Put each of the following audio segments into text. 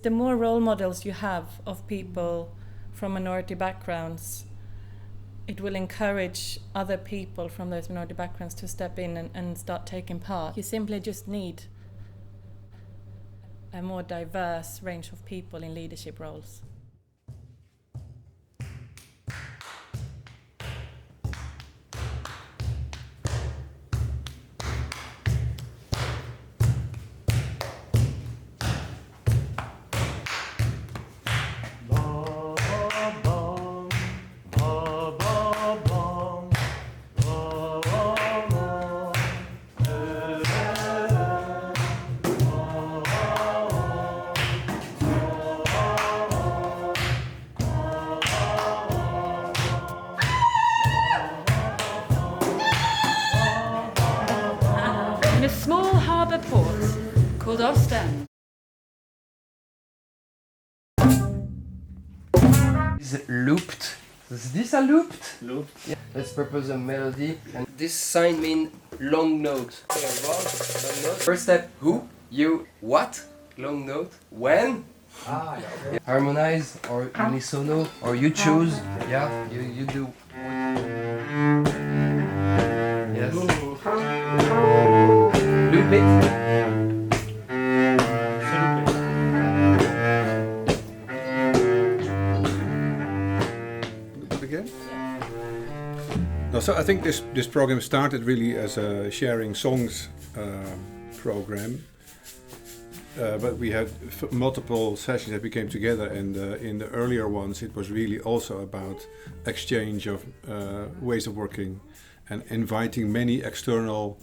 The more role models you have of people from minority backgrounds, it will encourage other people from those minority backgrounds to step in and start taking part. You simply just need a more diverse range of people in leadership roles. In a small harbour port called Ostend. Is it looped? Is this a looped? Looped. Yeah. Let's propose a melody. And this sign means long note. First step, who, you, what? Long note. When? Yeah. Harmonize or unisono or you choose. Yeah, you do. Yes. Loop it. Again? No, so I think this program started really as a sharing songs program, but we had multiple sessions that we came together, and in the earlier ones it was really also about exchange of ways of working and inviting many external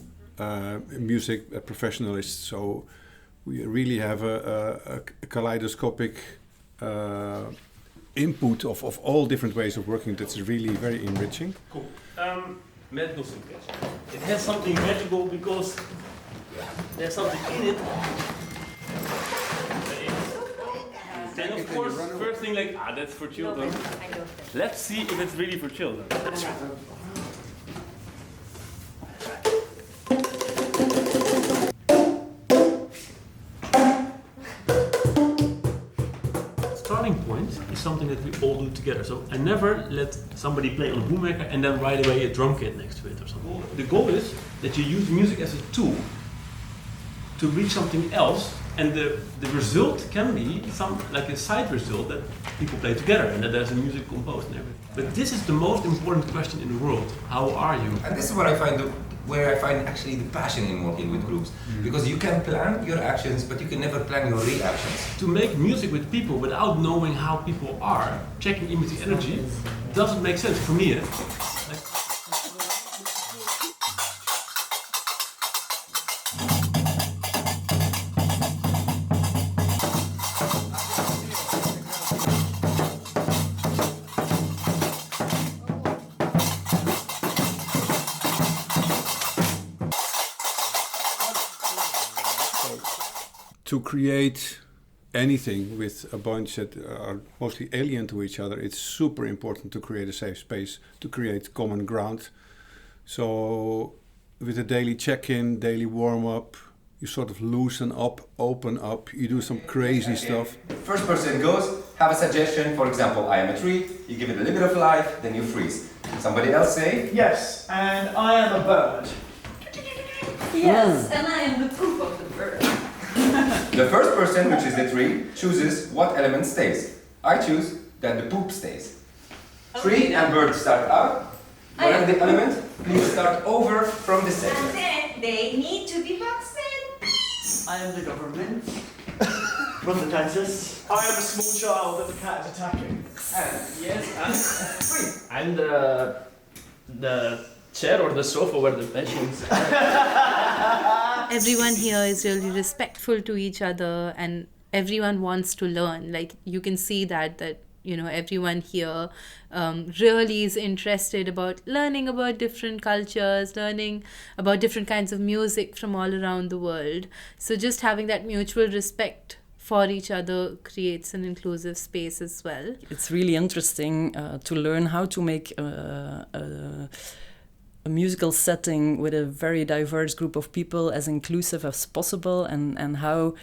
music professionals. So we really have a kaleidoscopic input of all different ways of working that's really very enriching. Cool. Magical synthesis. It has something magical because there's something in it. And of course, first thing like, that's for children. Let's see if it's really for children. Starting point is something that we all do together. So I never let somebody play on a boommaker and then right away a drum kit next to it or something. The goal is that you use music as a tool to reach something else, and the result can be some like a side result that people play together and that there's a music composed and everything. But this is the most important question in the world. How are you? And this is what I find where I find actually the passion in working with groups. Because you can plan your actions, but you can never plan your reactions. To make music with people without knowing how people are, checking in with the energy, doesn't make sense for me. To create anything with a bunch that are mostly alien to each other, it's super important to create a safe space, to create common ground. So with a daily check-in, daily warm-up, you sort of loosen up, open up, you do some crazy stuff. First person goes, have a suggestion, for example, I am a tree, you give it a little bit of life, then you freeze. Somebody else say? Yes, and I am a bird. Yes, and I am the poop of the bird. The first person, which is the tree, chooses what element stays. I choose that the poop stays. Tree and bird start out. Whatever the element, please start over from the center. And then they need to be boxed in. I am the government. Run the census. I am a small child that the cat is attacking. Yes, I'm the chair or the sofa where the patients. Everyone here is really respectful to each other, and everyone wants to learn. Like, you can see that everyone here really is interested about learning about different cultures, learning about different kinds of music from all around the world. So just having that mutual respect for each other creates an inclusive space as well. It's really interesting to learn how to make a musical setting with a very diverse group of people as inclusive as possible, and how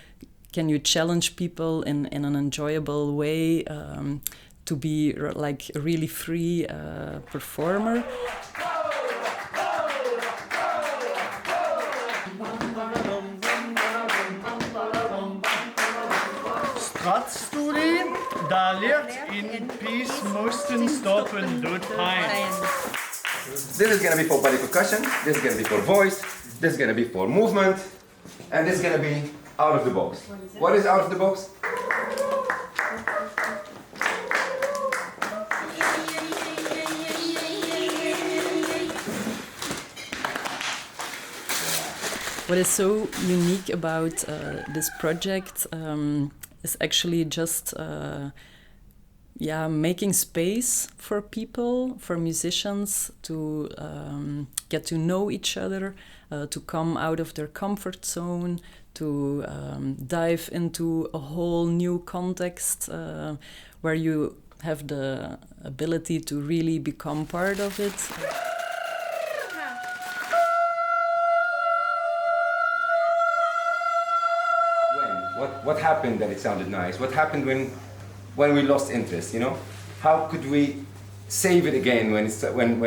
can you challenge people in an enjoyable way to be like a really free performer. Stratstory, daar leert in peace moesten stoppen doet pijn. This is gonna be for body percussion, this is gonna be for voice, this is gonna be for movement, and this is gonna be out of the box. What is out of the box? What is so unique about this project is actually just making space for people, for musicians to get to know each other, to come out of their comfort zone, to dive into a whole new context where you have the ability to really become part of it. What happened that it sounded nice? What happened when we lost interest, you know? How could we save it again when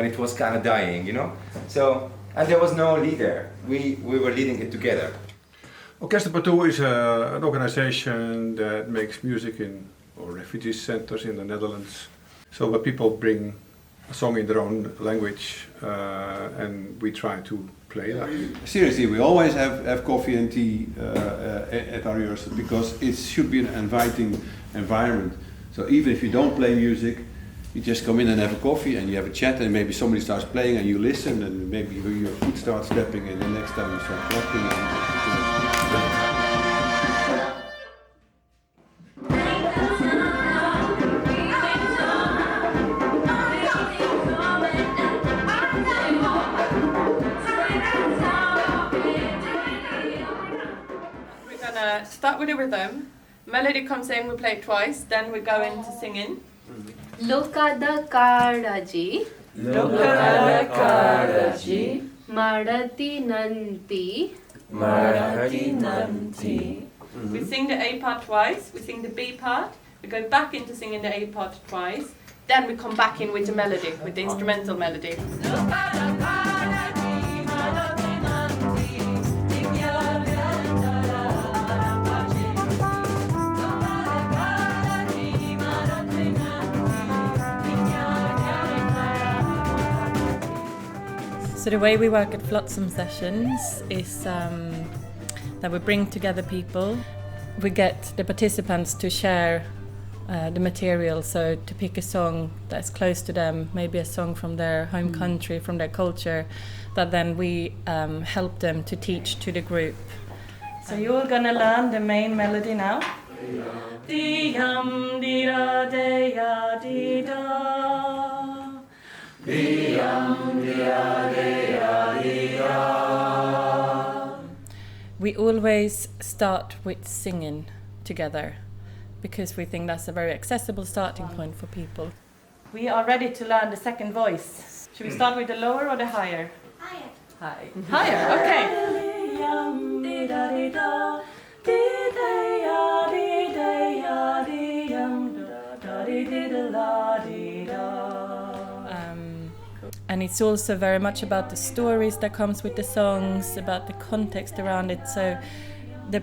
it was kind of dying, you know? So, and there was no leader. We were leading it together. Participatory is an organization that makes music in refugee centers in the Netherlands. So where people bring a song in their own language and we try to play that. Seriously, we always have coffee and tea at our rehearsal because it should be an inviting environment. So even if you don't play music, you just come in and have a coffee and you have a chat and maybe somebody starts playing and you listen and maybe your foot starts stepping and the next time you start clapping. Start with a rhythm, melody comes in, we play it twice, then we go into singing. Lokada Karaji, Lokada Karaji, Madati Nanti, Marati Nanti. We sing the A part twice, we sing the B part, we go back into singing the A part twice, then we come back in with the melody, with the instrumental melody. So the way we work at Flotsam Sessions is that we bring together people. We get the participants to share the material, so to pick a song that's close to them, maybe a song from their home country, from their culture, that then we help them to teach to the group. So you're all gonna learn the main melody now. Di-yum, di-da, de-ya, di-da. We always start with singing together because we think that's a very accessible starting point for people. We are ready to learn the second voice. Should we start with the lower or the higher? Higher. High. Higher, okay. And it's also very much about the stories that comes with the songs, about the context around it. So the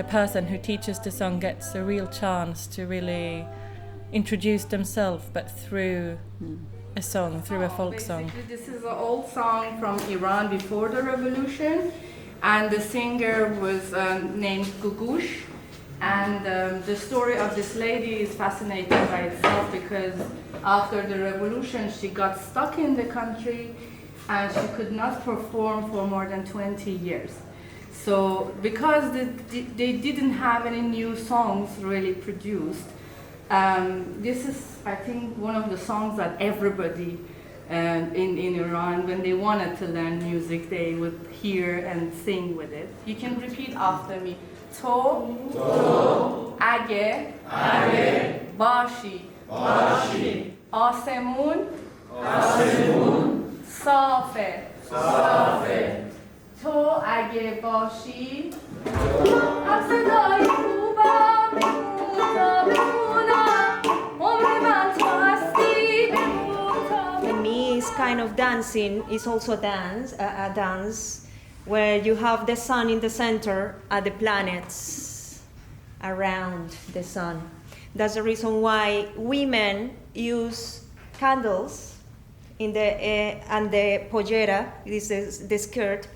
person who teaches the song gets a real chance to really introduce themselves, but through a song, through a folk song. This is an old song from Iran before the revolution, and the singer was named Gugush. And the story of this lady is fascinating by itself because after the revolution she got stuck in the country and she could not perform for more than 20 years. So because they didn't have any new songs really produced, this is, I think, one of the songs that everybody in Iran, when they wanted to learn music, they would hear and sing with it. You can repeat after me. To, age, bashi, asemun, safe, to age bashi, For me, it's kind of dancing. It's also a dance where you have the sun in the center and the planets around the sun. That's the reason why women use candles in the and the pollera, this is the skirt,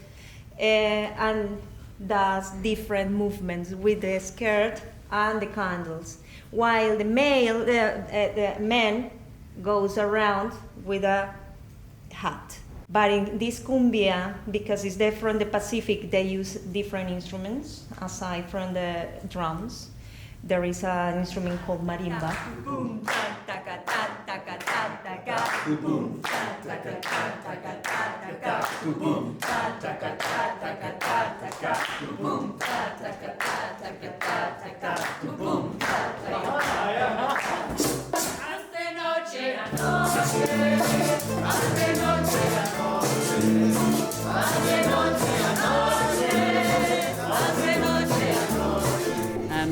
and does different movements with the skirt and the candles, while the men goes around with a hat. But in this cumbia, because it's from the Pacific, they use different instruments aside from the drums. There is an instrument called marimba.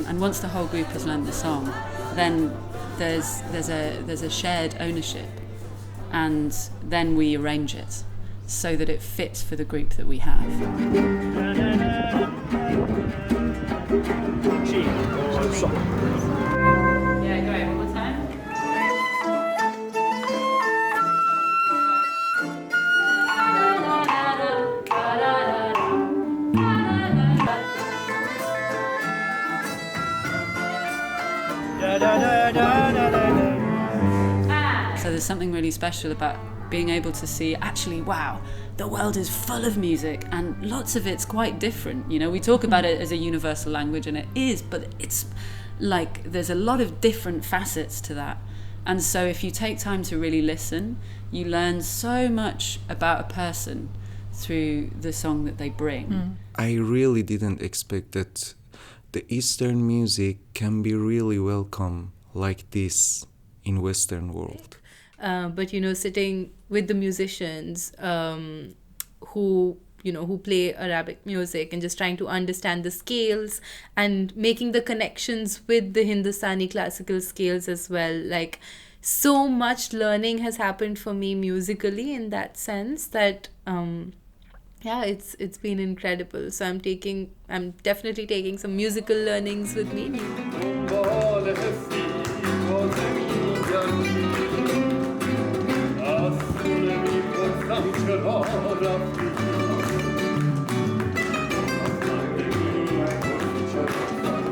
And once the whole group has learned the song, then there's a shared ownership, and then we arrange it so that it fits for the group that we have. Yeah, go ahead, one more time. So there's something really special about being able to see, actually, wow, the world is full of music and lots of it's quite different. You know, we talk about it as a universal language, and it is, but it's like there's a lot of different facets to that. And so if you take time to really listen, you learn so much about a person through the song that they bring. I really didn't expect that the Eastern music can be really welcome like this in Western world. But you know, sitting with the musicians who play Arabic music and just trying to understand the scales and making the connections with the Hindustani classical scales as well. Like, so much learning has happened for me musically in that sense that it's been incredible. So I'm definitely taking some musical learnings with me.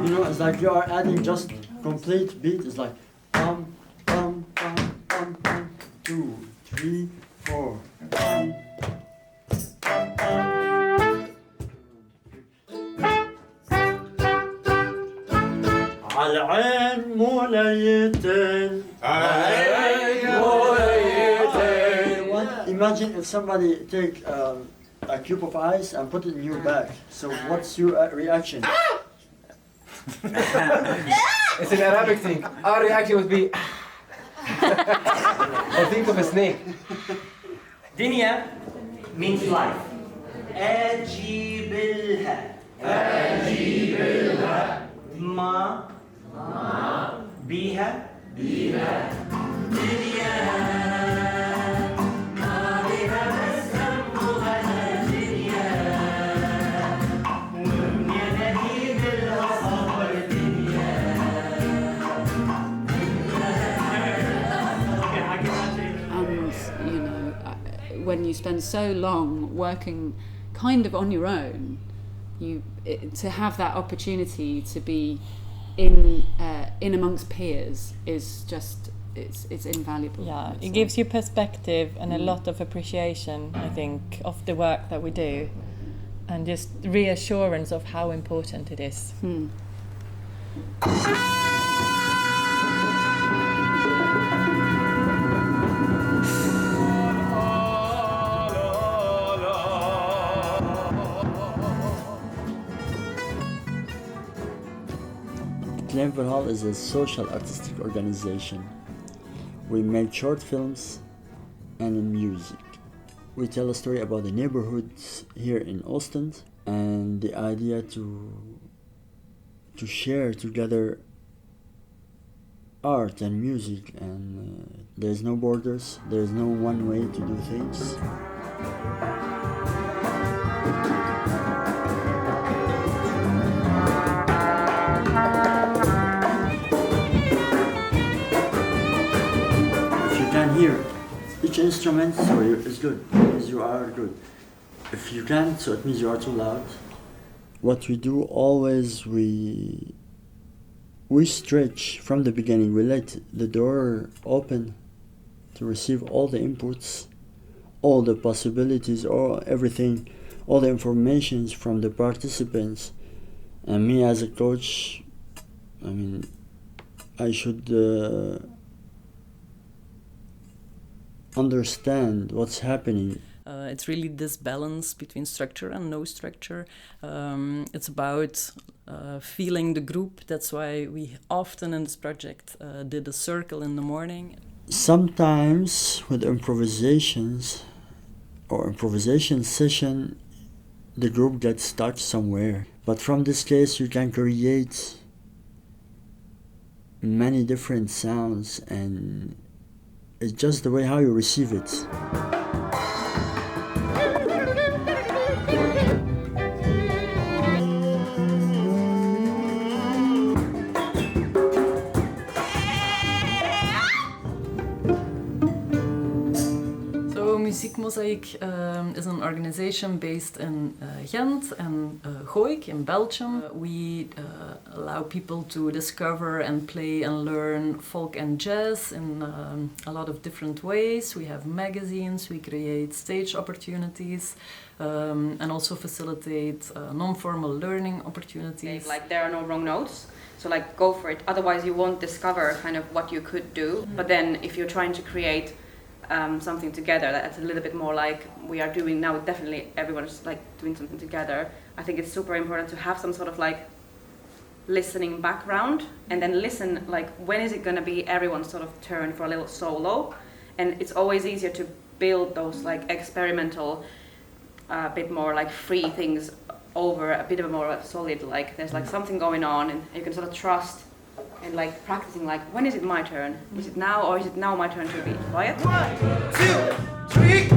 You know, it's like you are adding just complete beat. It's like pum pum pum pum pum 2, 3, 4. العين موليتين Imagine if somebody take a cube of ice and put it in your bag. So what's your reaction? It's an Arabic thing. Our reaction would be or think of a snake. Dunya means life. أجيبلها ما بيها دنيا ما بيها بس همها دنيا ودنيا نهيب الأصابر دنيا. And you know, when you spend so long working kind of on your own, to have that opportunity to be in amongst peers is just it's invaluable. Yeah, it gives you perspective and a lot of appreciation, I think, of the work that we do, and just reassurance of how important it is. Claim for Hall is a social artistic organization. We make short films and music. We tell a story about the neighborhoods here in Ostend and the idea to share together art and music, and there's no borders, there's no one way to do things. If you can hear each instrument, so it's good, it means you are good. If you can't, so it means you are too loud. What we do always, we stretch from the beginning. We let the door open to receive all the inputs, all the possibilities, or everything, all the informations from the participants. And me as a coach, I mean, I should understand what's happening. It's really this balance between structure and no structure. It's about feeling the group. That's why we often in this project did a circle in the morning. Sometimes with improvisations or improvisation session, the group gets stuck somewhere. But from this case, you can create many different sounds, and it's just the way how you receive it. Muziek Mosaic is an organization based in Ghent and Gooik in Belgium. We allow people to discover and play and learn folk and jazz in a lot of different ways. We have magazines, we create stage opportunities, and also facilitate non-formal learning opportunities. Like there are no wrong notes, so like go for it. Otherwise you won't discover kind of what you could do. But then if you're trying to create something together that's a little bit more like we are doing now, definitely everyone's like doing something together. I think it's super important to have some sort of like listening background, and then listen like when is it going to be everyone's sort of turn for a little solo. And it's always easier to build those like experimental bit more like free things over a bit of a more solid, like there's like something going on and you can sort of trust. And like practicing, like when is it my turn? Is it now, or is it now my turn to be quiet? 1, 2, 3.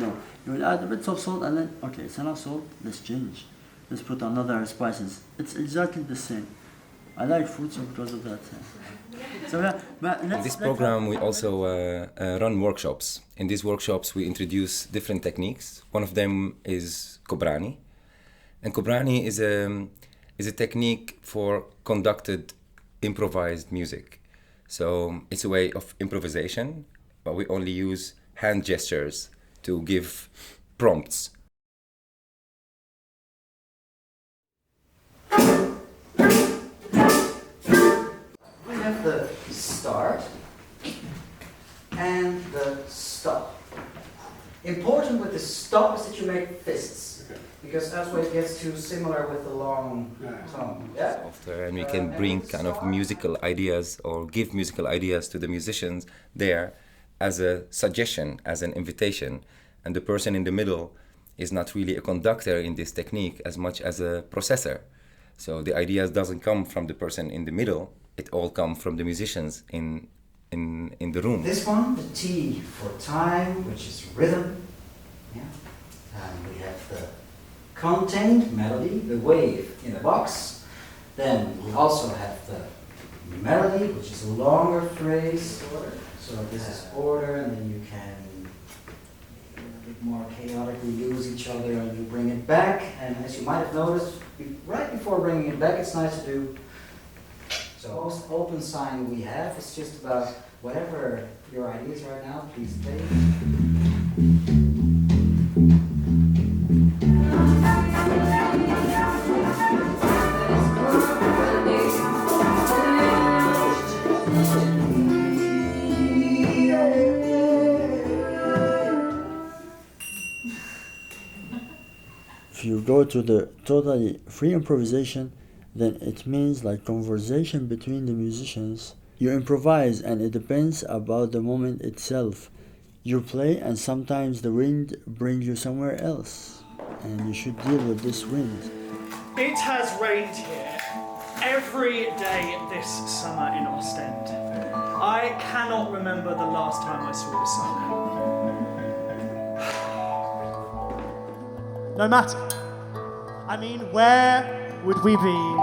No, you will add a bit of salt, and then okay, it's enough salt. Let's change. Let's put another spices. It's exactly the same. I like food, so because of that. So yeah, but in this program, we also run workshops. In these workshops, we introduce different techniques. One of them is Kobrani. And Kobrani is a technique for conducted, improvised music. So it's a way of improvisation, but we only use hand gestures to give prompts. We have the start and the stop. Important with the stop is that you make fists. Because that's where it gets too similar with the long tone. Yeah? And we can bring kind of musical ideas or give musical ideas to the musicians there as a suggestion, as an invitation. And the person in the middle is not really a conductor in this technique as much as a processor. So the ideas doesn't come from the person in the middle, it all comes from the musicians in the room. This one, the T for time, which is rhythm. Yeah. And we have the contained melody, the wave in the box. Then we also have the melody, which is a longer phrase. So this is order, and then you can a bit more chaotically use each other and you bring it back. And as you might have noticed, right before bringing it back, it's nice to do. So most open sign we have is just about whatever your ideas right now, please play. If you go to the totally free improvisation, then it means like conversation between the musicians. You improvise and it depends about the moment itself. You play, and sometimes the wind brings you somewhere else, and you should deal with this wind. It has rained here every day this summer in Ostend. I cannot remember the last time I saw the sun. No matter. I mean, where would we be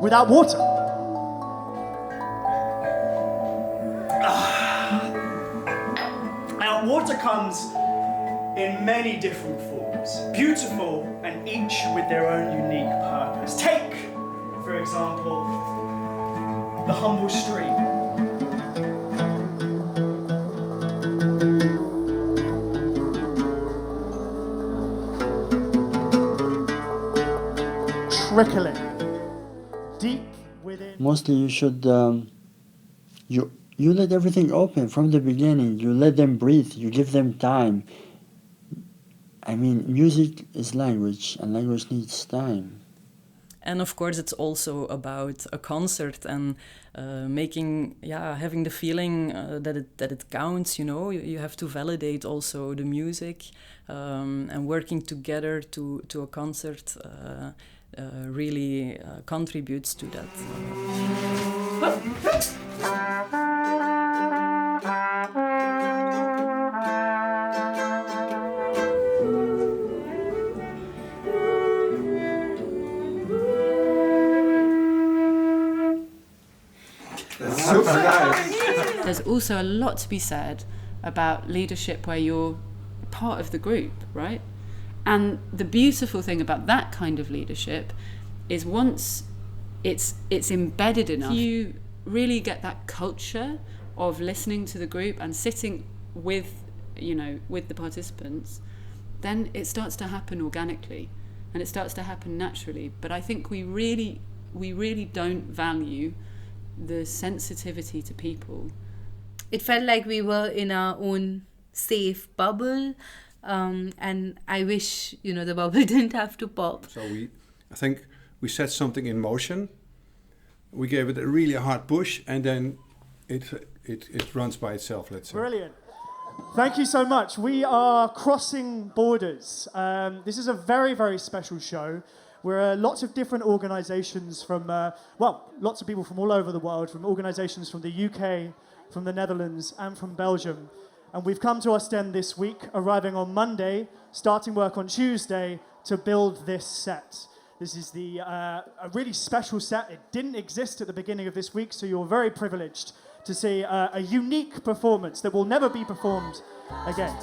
without water? Now, water comes in many different forms, beautiful and each with their own unique purpose. Take, for example, the humble stream. Trickling deep within. Mostly you should you let everything open from the beginning. You let them breathe. You give them time. I mean, music is language, and language needs time. And of course, it's also about a concert and having the feeling that it counts. You know, you have to validate also the music, and working together to a concert really contributes to that. There's also a lot to be said about leadership where you're part of the group, right? And the beautiful thing about that kind of leadership is once it's embedded enough, you really get that culture of listening to the group and sitting with the participants, then it starts to happen organically and it starts to happen naturally. But I think we really don't value the sensitivity to people. It felt like we were in our own safe bubble, and I wish the bubble didn't have to pop. So I think we set something in motion. We gave it a really hard push, and then it runs by itself. Let's say. Brilliant. Thank you so much. We are crossing borders. This is a very, very special show. We're lots of different organisations from, lots of people from all over the world, from organisations from the UK, from the Netherlands, and from Belgium. And we've come to Ostend this week, arriving on Monday, starting work on Tuesday to build this set. This is a really special set. It didn't exist at the beginning of this week, so you're very privileged to see a unique performance that will never be performed again.